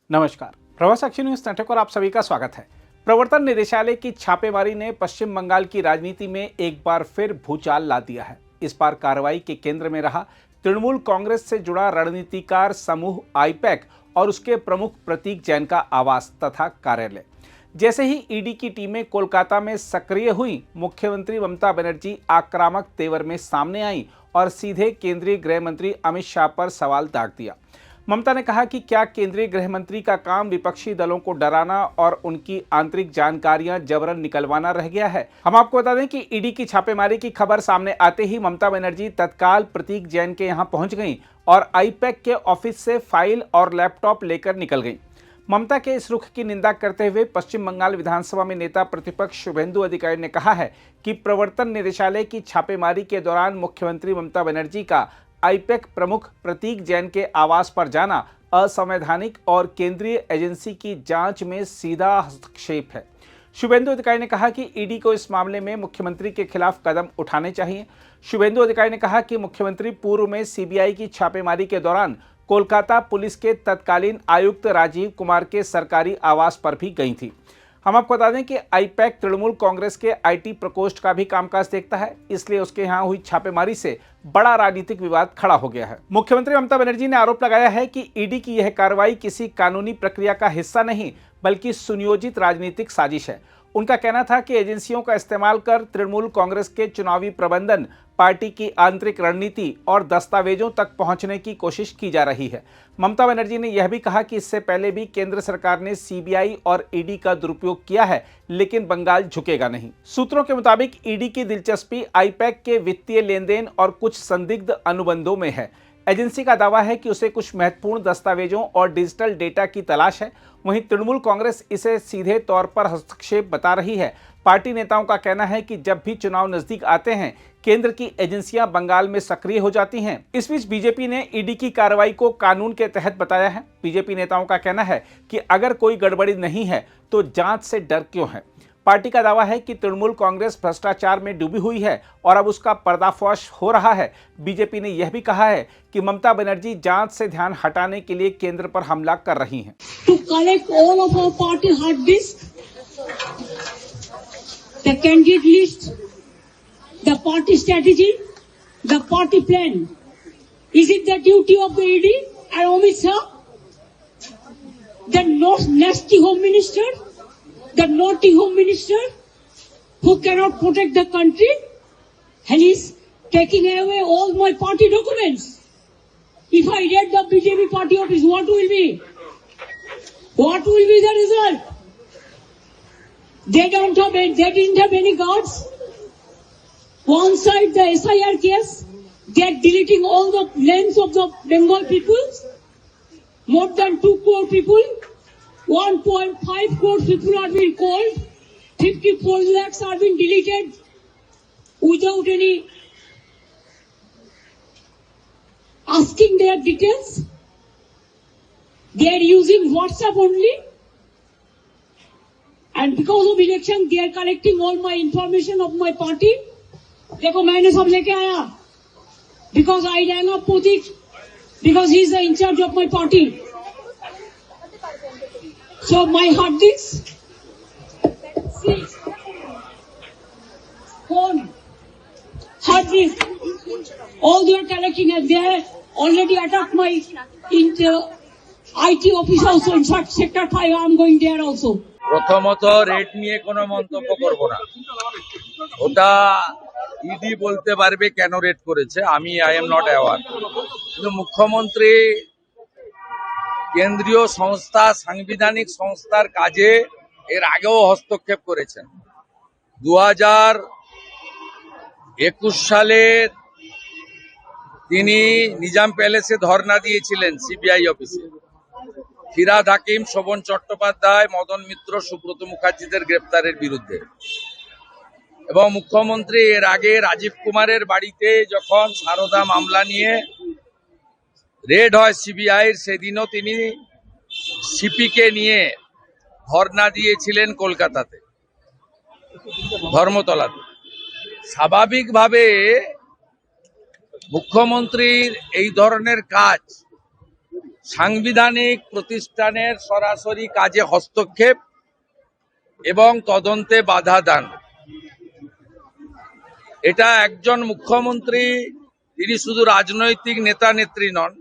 नमस्कार, प्रवास साक्षी news network और आप सभी का स्वागत है। प्रवर्तन निदेशालय की छापेमारी ने पश्चिम बंगाल की राजनीति में एक बार फिर भूचाल ला दिया है। इस बार कार्रवाई के केंद्र में रहा तृणमूल कांग्रेस से जुड़ा रणनीतिकार समूह आईपैक और उसके प्रमुख प्रतीक जैन का आवास तथा कार्यालय। जैसे ही ईडी की टीमें कोलकाता में सक्रिय हुई, मुख्यमंत्री ममता बनर्जी आक्रामक तेवर में सामने आई और सीधे केंद्रीय गृह मंत्री अमित शाह पर सवाल दाग दिया। ममता ने कहा कि क्या केंद्रीय गृह मंत्री का काम विपक्षी दलों को डराना और उनकी आंतरिक जानकारियां जबरन निकलवाना रह गया है। हम आपको बता दें कि ईडी की छापेमारी की खबर सामने आते ही ममता बनर्जी तत्काल प्रतीक जैन के यहां पहुंच गईं और आईपैक के ऑफिस से फाइल और लैपटॉप लेकर निकल गईं। ममता के इस रुख की निंदा करते हुए पश्चिम बंगाल विधानसभा में नेता प्रतिपक्ष शुभेंदु अधिकारी ने कहा है कि प्रवर्तन निदेशालय की छापेमारी के दौरान मुख्यमंत्री ममता बनर्जी का आईपैक प्रमुख प्रतीक जैन के आवास पर जाना असंवैधानिक और केंद्रीय एजेंसी की जांच में सीधा हस्तक्षेप है। शुभेंदु अधिकारी ने कहा कि ईडी को इस मामले में मुख्यमंत्री के खिलाफ कदम उठाने चाहिए। शुभेंदु अधिकारी ने कहा कि मुख्यमंत्री पूर्व में सीबीआई की छापेमारी के दौरान कोलकाता पुलिस के तत्कालीन आयुक्त राजीव कुमार के सरकारी आवास पर भी गई थी। हम आपको बता दें कि आईपैक तृणमूल कांग्रेस के आईटी प्रकोष्ठ का भी कामकाज देखता है, इसलिए उसके यहां हुई छापेमारी से बड़ा राजनीतिक विवाद खड़ा हो गया है। मुख्यमंत्री ममता बनर्जी ने आरोप लगाया है कि ईडी की यह कार्रवाई किसी कानूनी प्रक्रिया का हिस्सा नहीं बल्कि सुनियोजित राजनीतिक साजिश है। उनका कहना था कि एजेंसियों का इस्तेमाल कर तृणमूल कांग्रेस के चुनावी प्रबंधन, पार्टी की आंतरिक रणनीति और दस्तावेजों तक पहुंचने की कोशिश की जा रही है। ममता बनर्जी ने यह भी कहा कि इससे पहले भी केंद्र सरकार ने सीबीआई और ईडी का दुरुपयोग किया है, लेकिन बंगाल झुकेगा नहीं। सूत्रों के मुताबिक ईडी की दिलचस्पी आईपैक के वित्तीय लेन देन और कुछ संदिग्ध अनुबंधों में है। एजेंसी का दावा है कि उसे कुछ महत्वपूर्ण दस्तावेजों और डिजिटल डेटा की तलाश है। वहीं तृणमूल कांग्रेस इसे सीधे तौर पर हस्तक्षेप बता रही है। पार्टी नेताओं का कहना है कि जब भी चुनाव नजदीक आते हैं, केंद्र की एजेंसियां बंगाल में सक्रिय हो जाती हैं। इस बीच बीजेपी ने ईडी की कार्रवाई को कानून के तहत बताया है। बीजेपी नेताओं का कहना है कि अगर कोई गड़बड़ी नहीं है तो जांच से डर क्यों है। पार्टी का दावा है कि तृणमूल कांग्रेस भ्रष्टाचार में डूबी हुई है और अब उसका पर्दाफाश हो रहा है। बीजेपी ने यह भी कहा है कि ममता बनर्जी जांच से ध्यान हटाने के लिए केंद्र पर हमला कर रही हैं। To collect all of our party hard disk, the candidate list, the party strategy, the party plan. Is it the duty of the ED and Amit Shah, the nasty home minister, the naughty home minister who cannot protect the country, and he's taking away all my party documents? If I raid the BJP party office, what will be? What will be the result? They didn't have any guards. One side the SIR case, they are deleting all the names of the Bengal people. More than 2 crore people, 1.5 crore people are being called. 54 lakhs are being deleted without any asking their details. They are using WhatsApp only, and because of election they are collecting all my information of my party. देखो मैंने सब लेके आया, because I rang up Pratik, because he is the in charge of my party. So my hard disk, phone, hard disk, all they are collecting, and they have already attacked my IT office also. In fact, sector 5 I am going there also. প্রথমত rate নিয়ে কোনো মন্তব্য করব না, ওটা ED বলতে পারবে কেন রেট করেছে, আমি আই এম নট অ্যাওয়ার। কিন্তু মুখ্যমন্ত্রী কেন্দ্রীয় সংস্থা, সাংবিধানিক সংস্থার কাজে এর আগেও হস্তক্ষেপ করেছেন। 2021 সালে তিনি নিজাম প্যালেসে ধর্ণা দিয়েছিলেন সিবিআই অফিসে। ফিরহাদ হাকিম, শোভন চট্টোপাধ্যায়, মদন মিত্র, সুব্রত মুখার্জিদের গ্রেপ্তারের বিরুদ্ধে। এবং মুখ্যমন্ত্রী এর আগে রাজীব কুমারের বাড়িতে যখন সারদা মামলা নিয়ে রেড হয় সিবিআইর, সেদিনও তিনি সিপিকে নিয়ে ধর্ণা দিয়েছিলেন কলকাতাতে, ধর্মতলাতে। স্বাভাবিকভাবে মুখ্যমন্ত্রীর এই ধরনের কাজ সাংবিধানিক প্রতিষ্ঠানের সরাসরি কাজে হস্তক্ষেপ এবং তদন্তে বাধা দান, এটা একজন মুখ্যমন্ত্রী, তিনি শুধু রাজনৈতিক নেতা নেত্রী নন,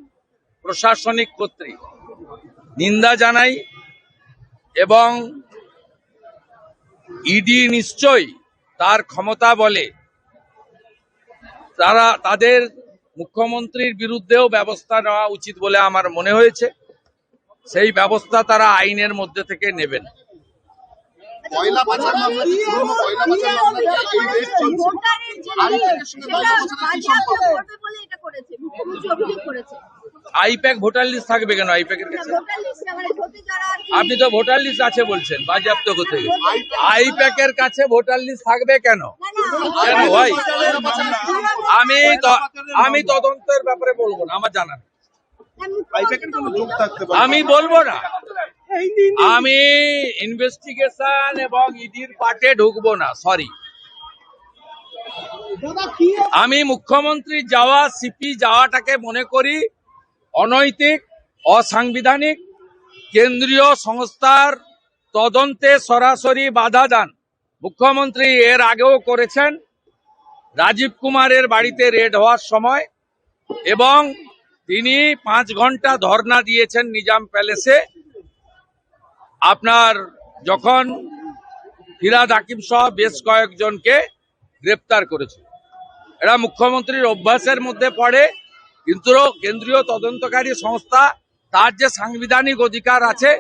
প্রশাসনিক কর্তৃ, নিন্দা জানাই। এবং ইডি নিশ্চয়ই তার ক্ষমতা বলে তাদের মুখ্যমন্ত্রীর বিরুদ্ধেও ব্যবস্থা নেওয়া উচিত বলে আমার মনে হয়েছে। সেই ব্যবস্থা তারা আইনের মধ্যে থেকে নেবেন। কয়লা পাচার মামলা কি পুরনো কয়লা পাচার মামলা এই রেট চলছে আইপ্যাকের সঙ্গে 10 বছরের কি সম্পর্ক বলে এটা করেছে মুখ্যমন্ত্রী অভিযোগ করেছে। আইপ্যাক ভোটার লিস্ট থাকবে কেন? আইপ্যাকের কাছে ভোটার লিস্ট মানে ভোটে যারা আপনি তো ভোটার লিস্ট আছে বলছেন, বাজেয়াপ্ত করতে গেলে আইপ্যাকের কাছে ভোটার লিস্ট থাকবে কেন? কেন ভাই? আমি তদন্তের ব্যাপারে বলবো না, আমার জানা নেই। আইপ্যাকের কোনো যোগ থাকতে পারে আমি বলবো না, আমি ইনভেস্টিগেশন এবং ইডির পার্টে ঢুকবো না, সরি। আমি মুখ্যমন্ত্রী যাওয়া, সিপি যাওয়াটাকে মনে করি অনৈতিক, অসাংবিধানিক, কেন্দ্রীয় সংস্থার তদন্তে সরাসরি বাধা দান মুখ্যমন্ত্রী এর আগেও করেছেন। রাজীব কুমারের বাড়িতে রেড হওয়ার সময়, এবং তিনি 5 ঘন্টা ধর্ণা দিয়েছেন নিজাম প্যালেসে। আপনার যখন ফিরহাদ হাকিম সহ বেশ কয়েকজনকে গ্রেপ্তার করেছে, এরা মুখ্যমন্ত্রীর অভ্যাসের মধ্যে পড়ে। কিন্তু কেন্দ্রীয় তদন্তকারী সংস্থা তার যে সাংবিধানিক অধিকার আছে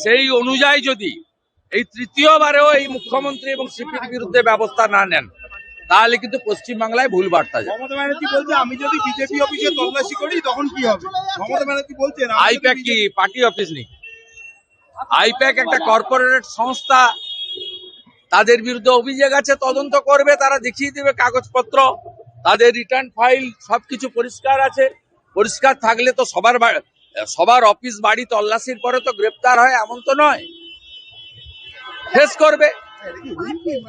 সেই অনুযায়ী যদি এই তৃতীয়বারেও এই মুখ্যমন্ত্রী এবং সিপির বিরুদ্ধে ব্যবস্থা না নেন, তাহলে কিন্তু পশ্চিমবাংলায় ভুল বার্তা যায়। মমতা ব্যানার্জি বলছে আমি যদি বিজেপি অফিসে তল্লাশি করি তখন কি হবে? মমতা ব্যানার্জি বলছেন আইপ্যাক কি পার্টি অফিস নেই? আইপ্যাক একটা কর্পোরেট সংস্থা, তাদের বিরুদ্ধে অভিযোগ আছে, তদন্ত করবে, তারা দেখিয়ে দেবে কাগজপত্র, তাদের রিটার্ন ফাইল সবকিছু পরিষ্কার আছে। পরিষ্কার থাকলে তো সবার অফিস বাড়ি তল্লাশির পরে তো গ্রেপ্তার হয়, এমন তো নয়। ফেস করবে।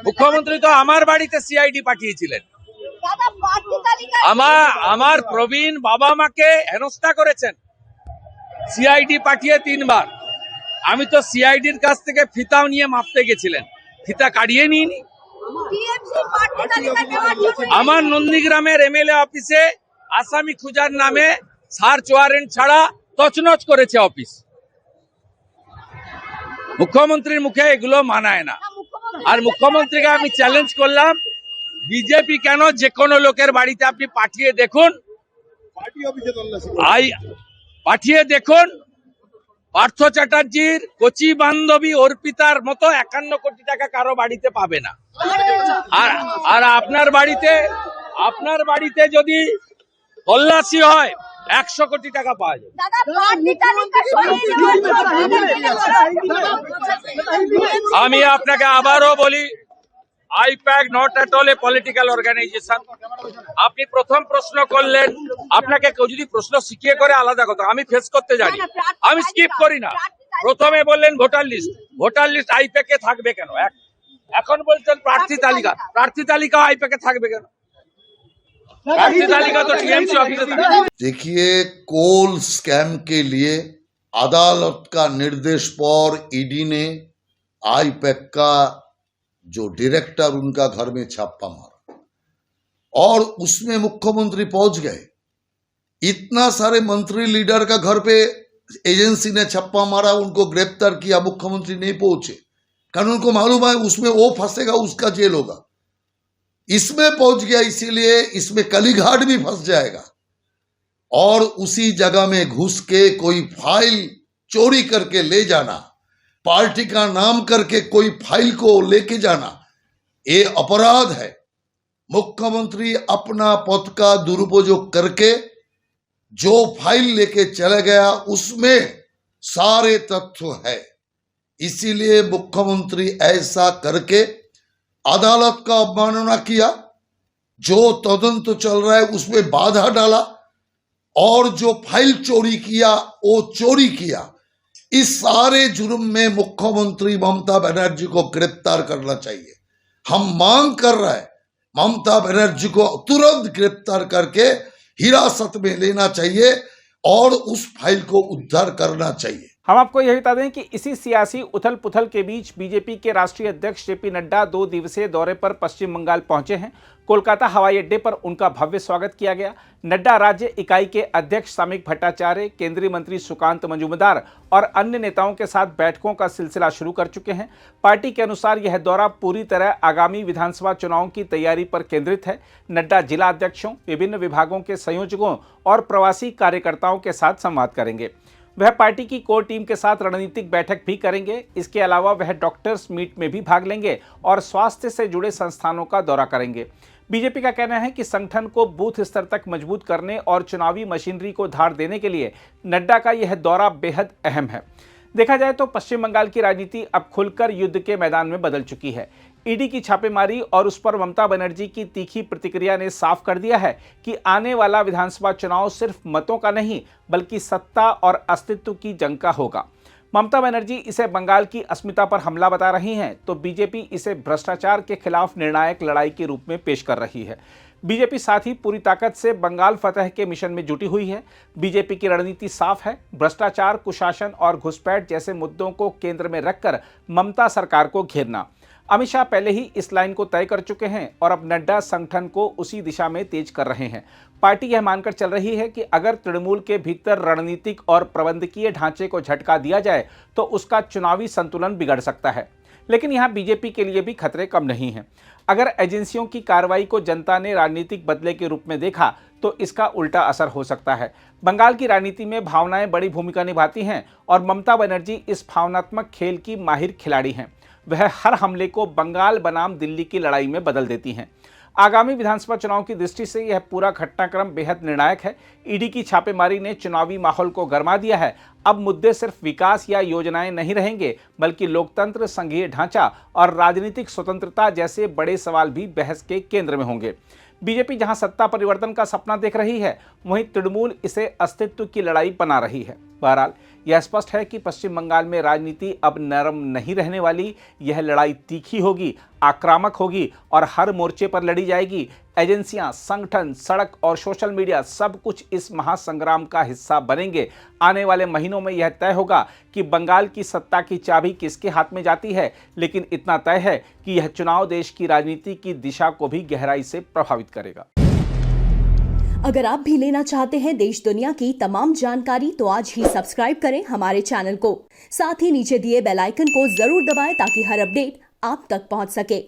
মুখ্যমন্ত্রী তো আমার বাড়িতে সিআইডি পাঠিয়েছিলেন, দাদা পার্টি তালিকায় আমার প্রবীণ বাবা মাকে হেনস্থা করেছেন সিআইডি পাঠিয়ে 3 বার। আমি তো সিআইডির কাছ থেকে ফিতাও নিয়ে মাপতে গেছিলেন, ফিতা কাটিয়ে নিইনি। টিএমসি পার্টি তালিকায় দেওয়ার জন্য আমার নন্দীগ্রামের এমএলএ অফিসে আসামি খুঁজার নামে সার্চ ওয়ারেন্ট ছাড়া তছনছ করেছে অফিস। মুখ্যমন্ত্রীর মুখে এগুলো মানায় না। আর মুখ্যমন্ত্রীকে আমি চ্যালেঞ্জ করলাম, বিজেপি কেন যে কোনো লোকের বাড়িতে আপনি পাঠিয়ে দেখুন, পার্টি অফিসে তল্লাশি পাঠিয়ে দেখুন, পার্থ চ্যাটার্জির কচি বান্ধবী অর্পিতার মতো 51 কোটি টাকা কারো বাড়িতে পাবে না। আর আপনার বাড়িতে যদি তল্লাশি হয় 100 কোটি টাকা পাওয়া যাবে। দাদা পার্টি তালিকা সরিয়ে দেওয়ার আমি আপনাকে আবারও বলি, IPAC not at all a political organization. আপনি প্রথম প্রশ্ন করলেন, আপনাকে কেউ যদি প্রশ্ন শিখিয়ে করে আলাদা কথা, আমি ফেস করতে জানি, আমি স্কিপ করি না। প্রথমে বললেন ভোটার লিস্ট আইপ্যাকে থাকবে কেন? এখন বলছেন প্রার্থী তালিকা আইপ্যাকে থাকবে কেন? प्रार्थी तालिका तो टीएमसी ऑफिस में। देखिए, कोल स्कैम के लिए अदालत का निर्देश पर ईडी ने आईपैक का जो डायरेक्टर उनका घर में छापा मारा और उसमें मुख्यमंत्री पहुंच गए। इतना सारे मंत्री लीडर का घर पे एजेंसी ने छापा मारा, उनको गिरफ्तार किया, मुख्यमंत्री नहीं पहुंचे कारण उनको मालूम है उसमें वो फंसेगा, उसका जेल होगा। इसमें पहुंच गया, इसीलिए इसमें कलीघाट भी फंस जाएगा। और उसी जगह में घुस के कोई फाइल चोरी करके ले जाना, पार्टी का नाम करके कोई फाइल को लेके जाना, ये अपराध है। मुख्यमंत्री अपना पद का दुरुपयोग करके जो फाइल लेके चले गया उसमें सारे तथ्य है। इसीलिए मुख्यमंत्री ऐसा करके अदालत का अवमानना किया, जो तदंत चल रहा है उसमें बाधा डाला और जो फाइल चोरी किया वो चोरी किया। इस सारे जुर्म में मुख्यमंत्री ममता बनर्जी को गिरफ्तार करना चाहिए। हम मांग कर रहे हैं ममता बनर्जी को तुरंत गिरफ्तार करके हिरासत में लेना चाहिए और उस फाइल को उद्धार करना चाहिए। हम आपको यह बता दें कि इसी सियासी उथल पुथल के बीच बीजेपी के राष्ट्रीय अध्यक्ष जेपी नड्डा 2 दिवसीय दौरे पर पश्चिम बंगाल पहुंचे हैं। कोलकाता हवाई अड्डे पर उनका भव्य स्वागत किया गया। नड्डा राज्य इकाई के अध्यक्ष सामिक भट्टाचार्य, केंद्रीय मंत्री सुकांत मजूमदार और अन्य नेताओं के साथ बैठकों का सिलसिला शुरू कर चुके हैं। पार्टी के अनुसार यह दौरा पूरी तरह आगामी विधानसभा चुनाव की तैयारी पर केंद्रित है। नड्डा जिला अध्यक्षों, विभिन्न विभागों के संयोजकों और प्रवासी कार्यकर्ताओं के साथ संवाद करेंगे। वह पार्टी की कोर टीम के साथ रणनीतिक बैठक भी करेंगे। इसके अलावा वह डॉक्टर्स मीट में भी भाग लेंगे और स्वास्थ्य से जुड़े संस्थानों का दौरा करेंगे। बीजेपी का कहना है कि संगठन को बूथ स्तर तक मजबूत करने और चुनावी मशीनरी को धार देने के लिए नड्डा का यह दौरा बेहद अहम है। देखा जाए तो पश्चिम बंगाल की राजनीति अब खुलकर युद्ध के मैदान में बदल चुकी है। ईडी की छापेमारी और उस पर ममता बनर्जी की तीखी प्रतिक्रिया ने साफ कर दिया है कि आने वाला विधानसभा चुनाव सिर्फ मतों का नहीं बल्कि सत्ता और अस्तित्व की जंग का होगा। ममता बनर्जी इसे बंगाल की अस्मिता पर हमला बता रही हैं तो बीजेपी इसे भ्रष्टाचार के खिलाफ निर्णायक लड़ाई के रूप में पेश कर रही है। बीजेपी साथ ही पूरी ताकत से बंगाल फतह के मिशन में जुटी हुई है। बीजेपी की रणनीति साफ है, भ्रष्टाचार, कुशासन और घुसपैठ जैसे मुद्दों को केंद्र में रखकर ममता सरकार को घेरना। अमित शाह पहले ही इस लाइन को तय कर चुके हैं और अब नड्डा संगठन को उसी दिशा में तेज कर रहे हैं। पार्टी यह मानकर चल रही है कि अगर तृणमूल के भीतर रणनीतिक और प्रबंधकीय ढांचे को झटका दिया जाए तो उसका चुनावी संतुलन बिगड़ सकता है। लेकिन यहाँ बीजेपी के लिए भी खतरे कम नहीं हैं। अगर एजेंसियों की कार्रवाई को जनता ने राजनीतिक बदले के रूप में देखा तो इसका उल्टा असर हो सकता है। बंगाल की राजनीति में भावनाएं बड़ी भूमिका निभाती हैं और ममता बनर्जी इस भावनात्मक खेल की माहिर खिलाड़ी हैं। वह हर हमले को बंगाल बनाम दिल्ली की लड़ाई में बदल देती हैं। आगामी विधानसभा चुनाव की दृष्टि से यह पूरा घटनाक्रम बेहद निर्णायक है। ईडी की छापेमारी ने चुनावी माहौल को गरमा दिया है। अब मुद्दे सिर्फ विकास या योजनाएं नहीं रहेंगे बल्कि लोकतंत्र, संघीय ढांचा और राजनीतिक स्वतंत्रता जैसे बड़े सवाल भी बहस के केंद्र में होंगे। बीजेपी जहां सत्ता परिवर्तन का सपना देख रही है, वहीं तृणमूल इसे अस्तित्व की लड़ाई बना रही है। बहरहाल यह स्पष्ट है कि पश्चिम बंगाल में राजनीति अब नरम नहीं रहने वाली। यह लड़ाई तीखी होगी, आक्रामक होगी और हर मोर्चे पर लड़ी जाएगी। एजेंसियां, संगठन, सड़क और सोशल मीडिया सब कुछ इस महासंग्राम का हिस्सा बनेंगे। आने वाले महीनों में यह तय होगा कि बंगाल की सत्ता की चाबी किसके हाथ में जाती है। लेकिन इतना तय है कि यह चुनाव देश की राजनीति की दिशा को भी गहराई से प्रभावित करेगा। अगर आप भी लेना चाहते हैं देश दुनिया की तमाम जानकारी तो आज ही सब्सक्राइब करें हमारे चैनल को। साथ ही नीचे दिए बेल आइकन को जरूर दबाएं ताकि हर अपडेट आप तक पहुंच सके।